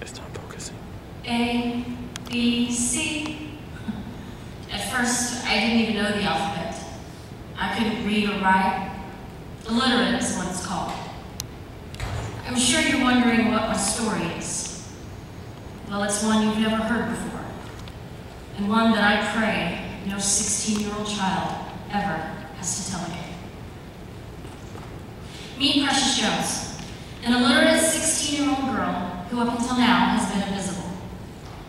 It's not focusing. A, B, C. At first, I didn't even know the alphabet. I couldn't read or write. Illiterate is what it's called. I'm sure you're wondering what my story is. Well, it's one you've never heard before, and one that I pray no 16-year-old child ever has to tell again. Meet Precious Jones, an illiterate 16-year-old girl who up until now has been invisible.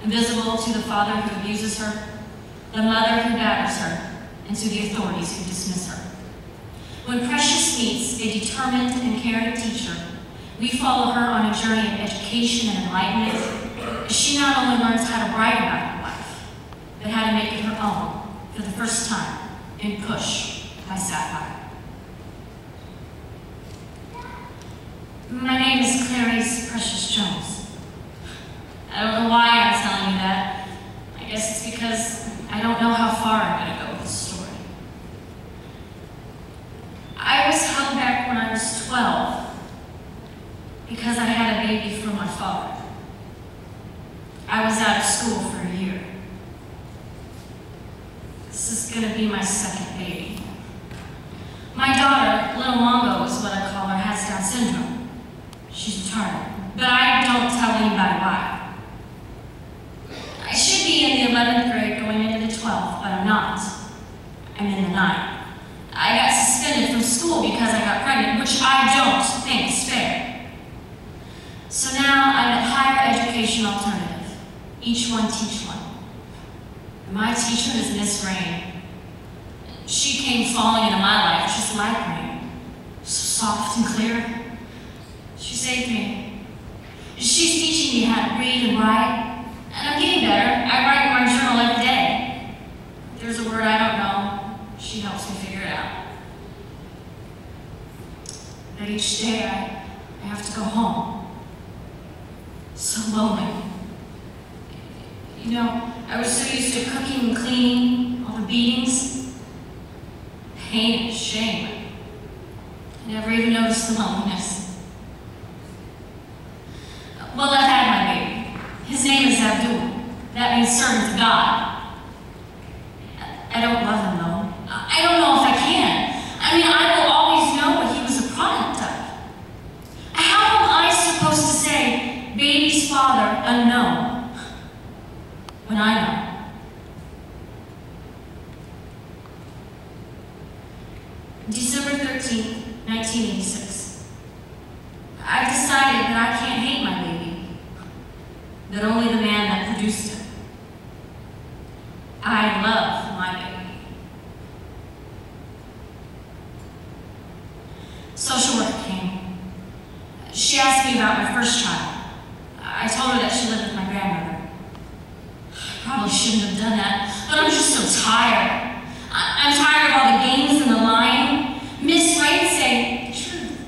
Invisible to the father who abuses her, the mother who batters her, and to the authorities who dismiss her. When Precious meets a determined and caring teacher, we follow her on a journey of education and enlightenment, as she not only learns how to write about her life, but how to make it her own for the first time in Push by Sapphire. My name is Clarice Precious Jones. I don't know why I'm telling you that. I guess it's because I don't know how far I'm going to go with this story. I was held back when I was 12 because I had a baby from my father. I was out of school for a year. This is going to be my second baby. My daughter, little Mongo is what I call her, has Down syndrome. She's retarded, but I don't tell anybody why. I should be in the 11th grade going into the 12th, but I'm not. I'm in the 9th. I got suspended from school because I got pregnant, which I don't think is fair. So now I'm at Higher Education Alternative. Each one teach one. And my teacher is Miss Rain. She came falling into my life just like rain. So soft and clear. She saved me. She's teaching me how to read and write, and I'm getting better. I write in my journal every day. If there's a word I don't know, she helps me figure it out. But each day I have to go home. So lonely. You know, I was so used to cooking and cleaning, all the beatings, pain and shame. I never even noticed the loneliness. Well, I've had my baby. His name is Abdul. That means servant of God. I don't love him, though. I don't know if I can. I mean, I will always know what he was a product of. How am I supposed to say, baby's father, unknown, when I know? December 13th, 1986. I decided that I can't hate my baby, that only the man that produced him. I love my baby. Social worker came. She asked me about my first child. I told her that she lived with my grandmother. I probably shouldn't have done that, but I'm just so tired. I'm tired of all the games and the lying. Miss Wright say, the truth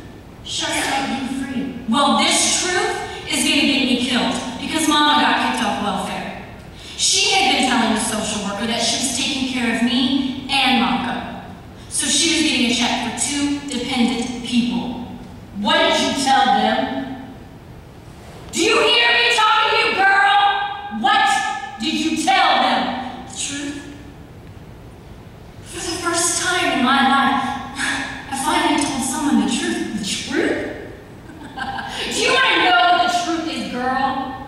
shall set you free. Well, this truth is going to get me killed because Mama got kicked off welfare. She had been telling the social worker that she was taking care of me and Mongo. So she was getting a check for 2 dependent people. What did you tell them? Do you hear me talking to you, girl? What did you tell them? The truth? For the first time in my life, I finally told someone the truth. The truth? Do you want to know what the truth is, girl?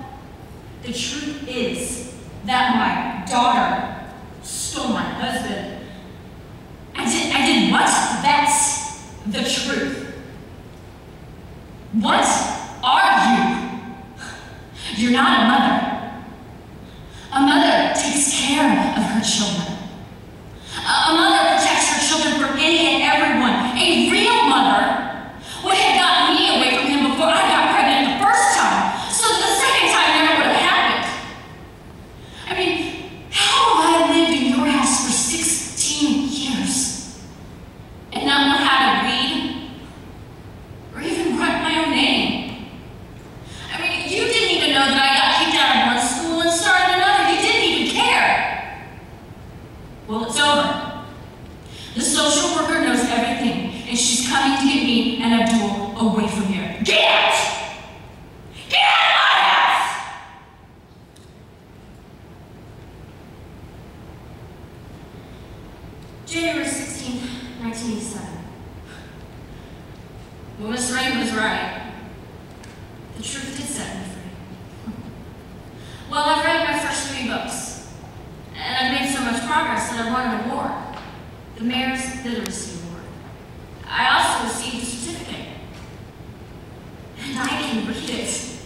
The truth is that my daughter stole my husband. I did what? That's the truth. What are you? You're not a mother. A mother takes care of her children. A mother protects her children from any and everyone. A real mother would have gotten me away from him before I got pregnant the first time, so that the second time never would have happened. I mean, how have I lived in your house for 16 years and not know how to read or even write my own name? I mean, you didn't even know that I got kicked out of one school and started another. You didn't even care. Well, it's over. The truth did set me free. Well, I've read my first 3 books, and I've made so much progress that I won an award, the Mayor's Literacy Award. I also received a certificate, and I can read it.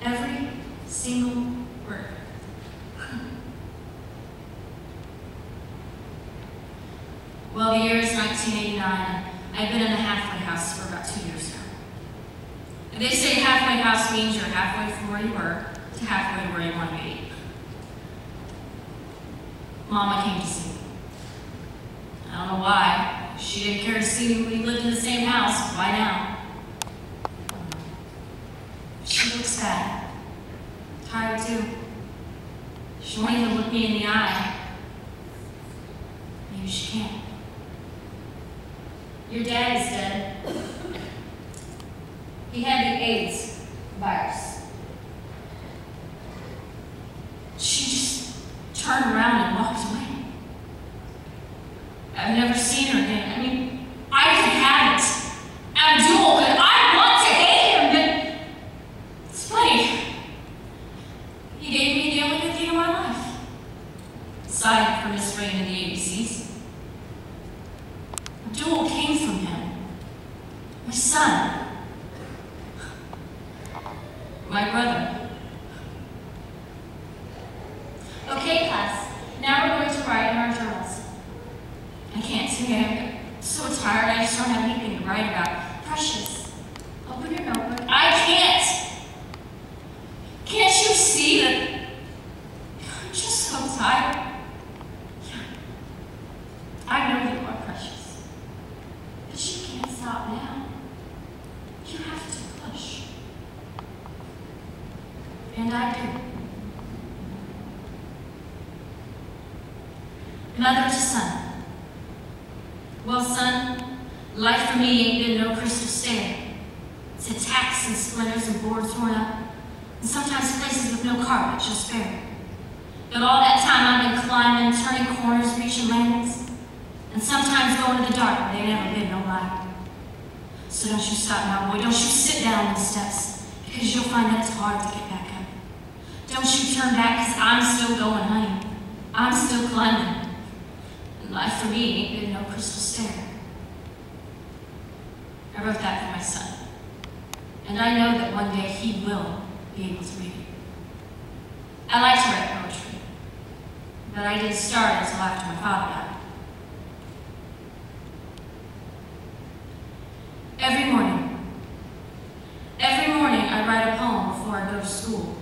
Every single word. Well, the year is 1989, and I've been in the halfway house for about 2 years now. They say halfway house means you're halfway from where you were to halfway to where you want to be. Mama came to see me. I don't know why. She didn't care to see me when we lived in the same house. Why now? She looks bad. Tired too. She won't even look me in the eye. Maybe she can't. Your dad is dead. He had the AIDS virus. She just turned around and walked away. I've never seen her again. I mean, I could have it. Abdul, but I want to hate him, but it's funny. He gave me the only good thing in my life. Aside from his reign in the ABCs. Abdul came from him. My son. My brother. Okay, class. Now we're going to write in our journals. I can't today. I'm so tired. I just don't have anything to write about. Precious. Open your notebook. I can't. Can't you see that I'm just so tired? I know you are precious. But you can't stop now. You have to push. And I do. Mother to son. Well, son, life for me ain't been no crystal stair. It's attacks and splinters and boards torn up, and sometimes places with no carpet, just bare. But all that time I've been climbing, turning corners, reaching landings, and sometimes going to the dark where there never been no light. So don't you stop now, boy. Don't you sit down on the steps, because you'll find that it's hard to get back up. Don't you turn back, because I'm still going, honey. I'm still climbing. And life for me ain't been no crystal stair. I wrote that for my son. And I know that one day he will be able to read it. I like to write poetry, but I didn't start until after my father died. Every morning I write a poem before I go to school.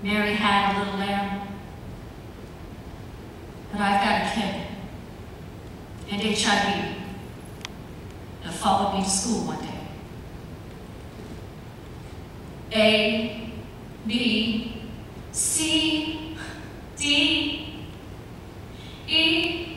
Mary had a little lamb, but I've got a kid and HIV that followed me to school one day. A, B, C, D, E,